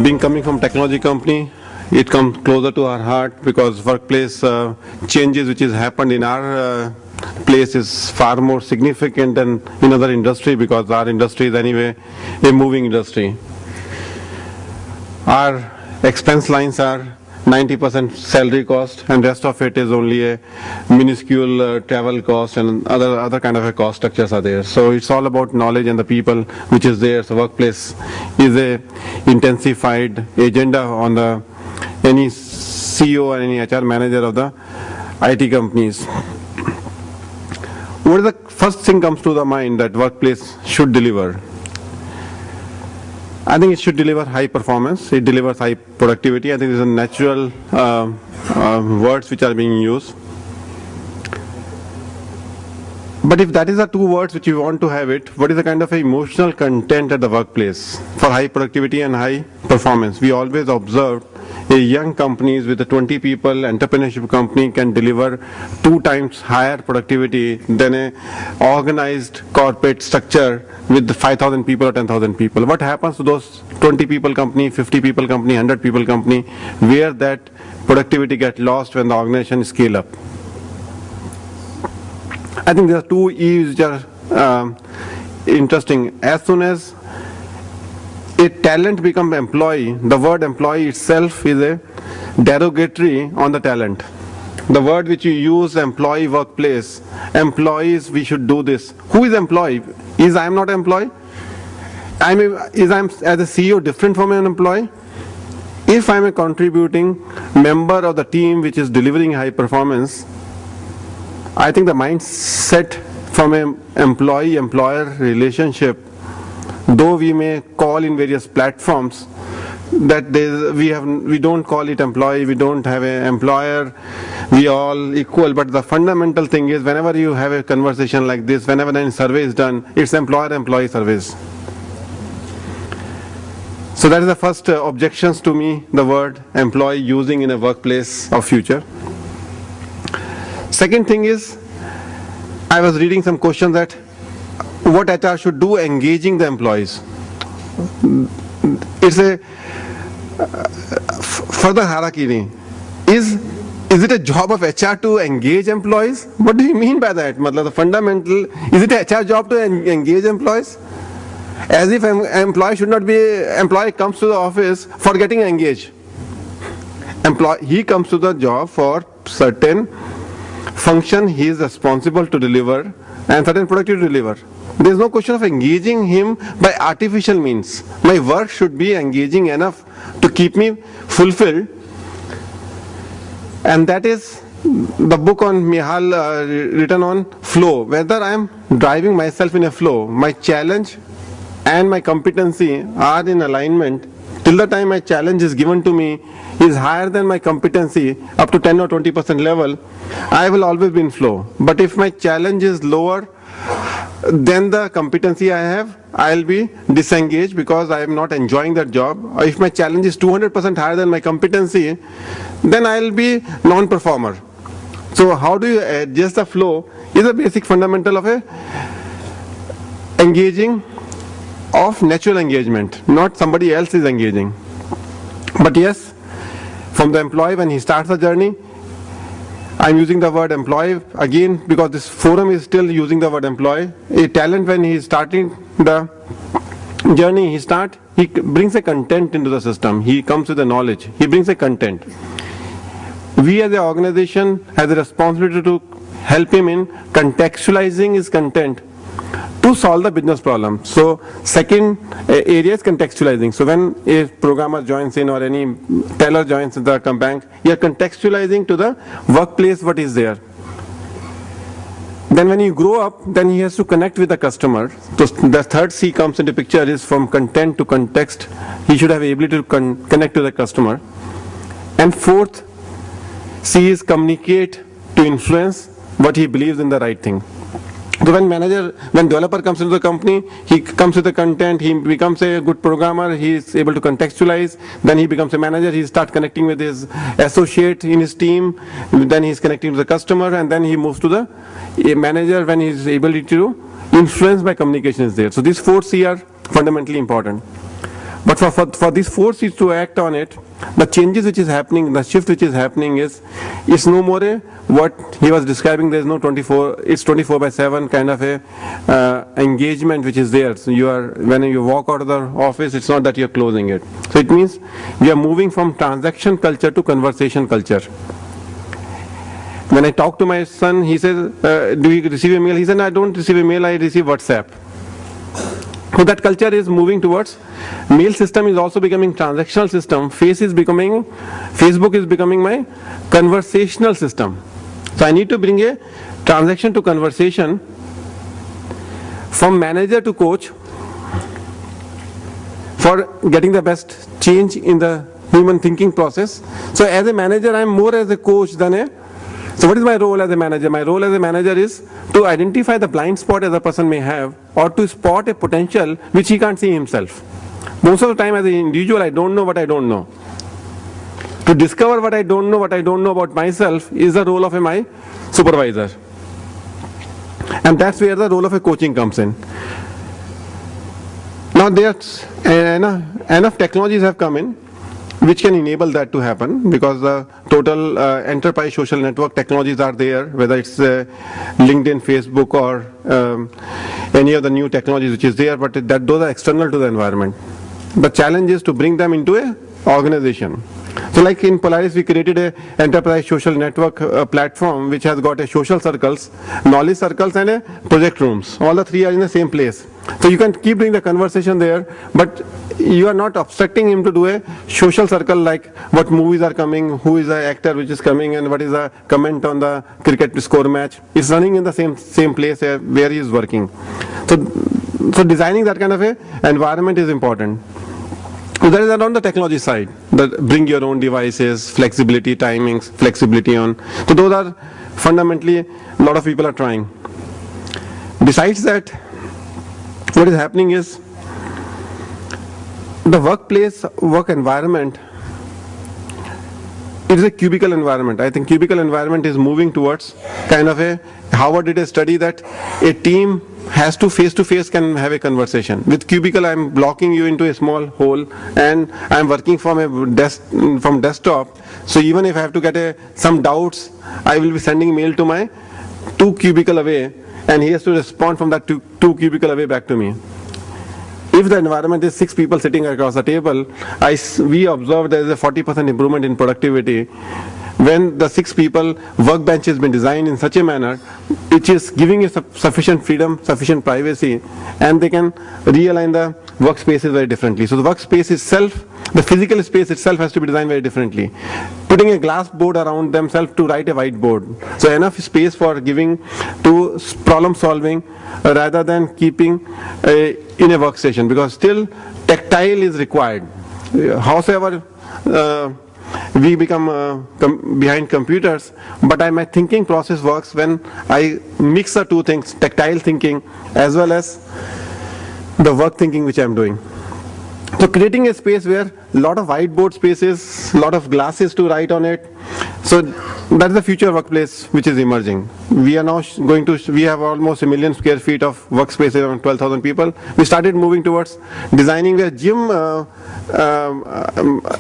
Being coming from technology company, it comes closer to our heart because workplace changes which has happened in our place is far more significant than in other industry, because our industry is anyway a moving industry. Our expense lines are 90% salary cost, and rest of it is only a minuscule travel cost, and other kind of a cost structures are there. So it's all about knowledge and the people which is there. So workplace is a intensified agenda on the any CEO and any HR manager of the IT companies. What is the first thing comes to the mind that workplace should deliver? I think it should deliver high performance. It delivers high productivity. I think these are natural words which are being used. But if that is the two words which you want to have it, what is the kind of emotional content at the workplace for high productivity and high performance? We always observed a young companies with a 20 people entrepreneurship company can deliver 2 times higher productivity than a organized corporate structure with 5,000 people or 10,000 people. What happens to those 20 people company, 50 people company, 100 people company, where that productivity gets lost when the organization scale up? I think there are 2 E's which are interesting. As soon as a talent becomes employee, the word employee itself is a derogatory on the talent. The word which you use, employee, workplace, employees, we should do this. Who is employee? Is I am not employee? Is I am as a CEO different from an employee? If I am a contributing member of the team which is delivering high performance, I think the mindset from an employee-employer relationship, though we may call in various platforms that we don't call it employee, we don't have an employer, we all equal, but the fundamental thing is whenever you have a conversation like this, whenever any survey is done, it's employer-employee surveys. So that is the first objections to me, the word employee using in a workplace of future. Second thing is, I was reading some questions that what HR should do engaging the employees. It's a further hierarchy. Is it a job of HR to engage employees? What do you mean by that? The fundamental, is it a HR job to engage employees? As if an employee should not be, employee comes to the office for getting engaged. He comes to the job for certain function he is responsible to deliver and certain productivity to deliver. There is no question of engaging him by artificial means. My work should be engaging enough to keep me fulfilled. And that is the book on Mihal written on flow. Whether I am driving myself in a flow, my challenge and my competency are in alignment. Till the time my challenge is given to me is higher than my competency up to 10 or 20% level, I will always be in flow. But if my challenge is lower than the competency I have, I'll be disengaged because I am not enjoying that job. Or if my challenge is 200% higher than my competency, then I'll be non-performer. So how do you adjust the flow is a basic fundamental of a engaging of natural engagement, not somebody else is engaging. But yes, from the employee when he starts the journey, I'm using the word employee again because this forum is still using the word employee. A talent when he is starting the journey, he brings a content into the system. He comes with the knowledge. He brings a content. We as an organization have the responsibility to help him in contextualizing his content to solve the business problem. So second area is contextualizing. So when a programmer joins in or any teller joins in the bank, you are contextualizing to the workplace what is there. Then when you grow up, then he has to connect with the customer. So the third C comes into picture is from content to context. He should have the ability to connect to the customer. And fourth C is communicate to influence what he believes in the right thing. So when developer comes into the company, he comes with the content, he becomes a good programmer, he is able to contextualize, then he becomes a manager, he starts connecting with his associate in his team, then he is connecting to the customer, and then he moves to the manager when he is able to influence by communication is there. So these 4 C are fundamentally important. But for these forces to act on it, the changes which is happening, the shift which is happening is, it's no more a, what he was describing, there's no it's 24/7 kind of a engagement which is there. So when you walk out of the office, it's not that you're closing it. So it means we are moving from transaction culture to conversation culture. When I talk to my son, he says, do you receive a mail? He said, no, I don't receive a mail, I receive WhatsApp. So that culture is moving towards, mail system is also becoming transactional system, Facebook is becoming my conversational system. So I need to bring a transaction to conversation, from manager to coach, for getting the best change in the human thinking process. So as a manager, I am more as a coach than a, so what is my role as a manager? My role as a manager is to identify the blind spot as a person may have, or to spot a potential which he can't see himself. Most of the time as an individual, I don't know what I don't know. To discover what I don't know about myself is the role of my supervisor. And that's where the role of a coaching comes in. Now there's enough technologies have come in which can enable that to happen, because the total enterprise social network technologies are there, whether it's LinkedIn, Facebook, or any of the new technologies which is there, but those are external to the environment. The challenge is to bring them into a organization. So like in Polaris, we created a enterprise social network platform which has got a social circles, knowledge circles, and a project rooms. All the three are in the same place. So you can keep doing the conversation there, but you are not obstructing him to do a social circle, like what movies are coming, who is the actor which is coming, and what is the comment on the cricket score match. It's running in the same place where he is working. So designing that kind of a environment is important. So that is around the technology side, that bring your own devices, flexibility, timings, flexibility on. So those are fundamentally a lot of people are trying. Besides that, what is happening is the work environment, it is a cubicle environment. I think cubicle environment is moving towards kind of a, Harvard did a study that a team has to face can have a conversation. With cubicle, I'm blocking you into a small hole, and I'm working from desktop. So even if I have to get some doubts, I will be sending mail to my 2 cubicle away, and he has to respond from that 2 cubicle away back to me. If the environment is 6 people sitting across the table, we observed there is a 40% improvement in productivity when the 6 people workbench has been designed in such a manner which is giving you sufficient freedom, sufficient privacy, and they can realign the workspaces very differently. So the workspace itself, the physical space itself has to be designed very differently. Putting a glass board around themselves to write a whiteboard. So enough space for giving to problem solving rather than keeping in a workstation, because still tactile is required. However, we become behind computers, but my thinking process works when I mix the two things, tactile thinking as well as the work thinking which I am doing. So creating a space where a lot of whiteboard spaces, a lot of glasses to write on it. So that's the future workplace which is emerging. We are now we have almost 1 million square feet of workspace, around 12,000 people. We started moving towards designing where gym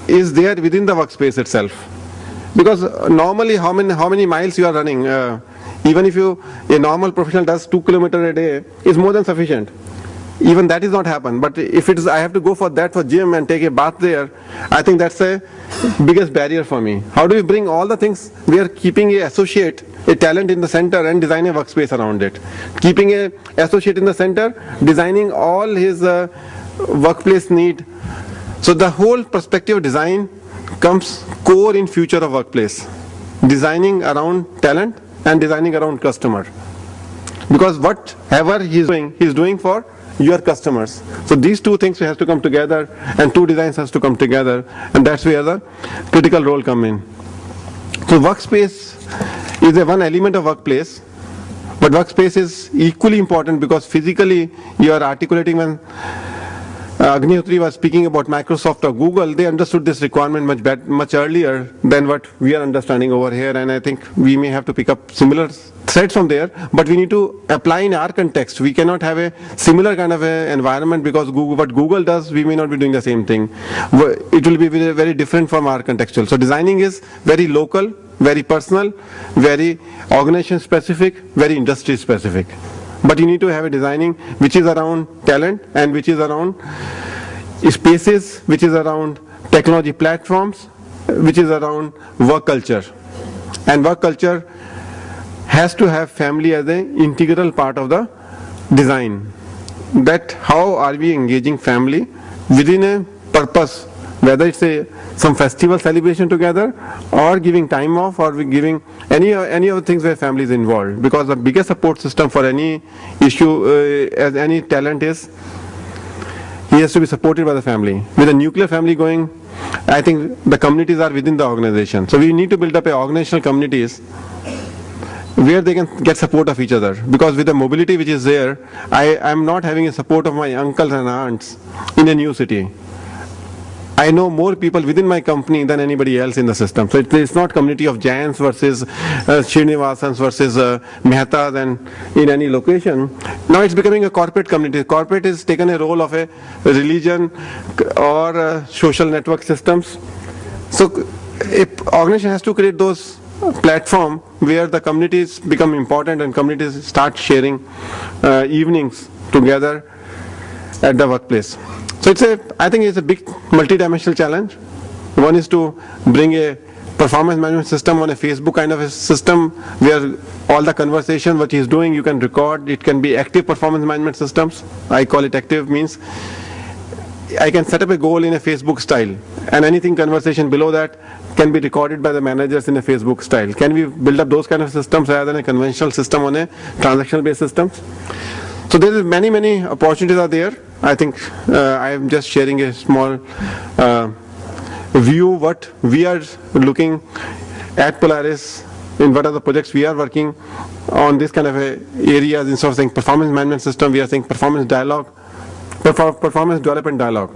is there within the workspace itself. Because normally how many miles you are running, even if a normal professional does 2 kilometers a day, is more than sufficient. Even that is not happen. But if it is, I have to go for that for gym and take a bath there, I think that's the biggest barrier for me. How do we bring all the things? We are keeping a talent in the center and design a workspace around it. Keeping a associate in the center, designing all his workplace need. So the whole perspective of design comes core in future of workplace. Designing around talent and designing around customer. Because whatever he's doing for your customers. So these two things have to come together, and two designs has to come together, and that's where the critical role come in. So workspace is one element of workplace, but workspace is equally important because physically you are articulating when Agnihotri was speaking about Microsoft or Google, they understood this requirement much earlier than what we are understanding over here, and I think we may have to pick up similar threads from there, but we need to apply in our context. We cannot have a similar kind of a environment because what Google does, we may not be doing the same thing. It will be very, very different from our contextual. So designing is very local, very personal, very organization specific, very industry specific. But you need to have a designing which is around talent and which is around spaces, which is around technology platforms, which is around work culture. And work culture has to have family as an integral part of the design. That how are we engaging family within a purpose, whether it's some festival celebration together or giving time off or giving any of the things where family is involved. Because the biggest support system for any issue, as any talent is, he has to be supported by the family. With a nuclear family going, I think the communities are within the organization. So we need to build up organizational communities where they can get support of each other. Because with the mobility which is there, I am not having a support of my uncles and aunts in a new city. I know more people within my company than anybody else in the system. So it's not community of Jains versus Srinivasans versus Mehtas and in any location. Now it's becoming a corporate community. Corporate has taken a role of a religion or social network systems. So organization has to create those platform where the communities become important and communities start sharing evenings together at the workplace. So I think it's a big multi-dimensional challenge. One is to bring a performance management system on a Facebook kind of a system where all the conversation what he's doing you can record. It can be active performance management systems. I call it active, means I can set up a goal in a Facebook style and anything conversation below that can be recorded by the managers in a Facebook style. Can we build up those kind of systems rather than a conventional system on a transactional based systems? So there is many opportunities are there. I think I am just sharing a small view what we are looking at Polaris, in what are the projects we are working on this kind of areas. Instead of saying performance management system, we are saying performance dialogue, performance development dialogue.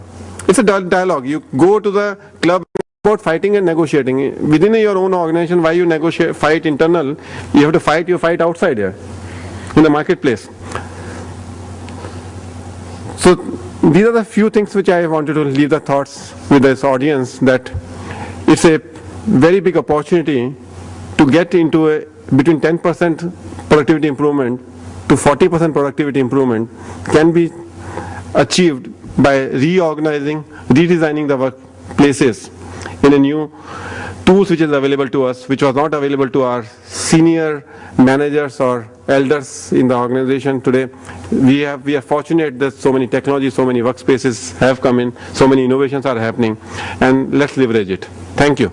It's a dialogue. You go to the club about fighting and negotiating. Within your own organization, why you negotiate, fight internal, you have to fight, you fight outside here in the marketplace. So these are the few things which I wanted to leave the thoughts with this audience, that it's a very big opportunity to get into a between 10% productivity improvement to 40% productivity improvement can be achieved by reorganizing, redesigning the workplaces in a new tools which is available to us, which was not available to our senior managers or elders in the organization today. We are fortunate that so many technologies, so many workspaces have come in, so many innovations are happening, and let's leverage it. Thank you.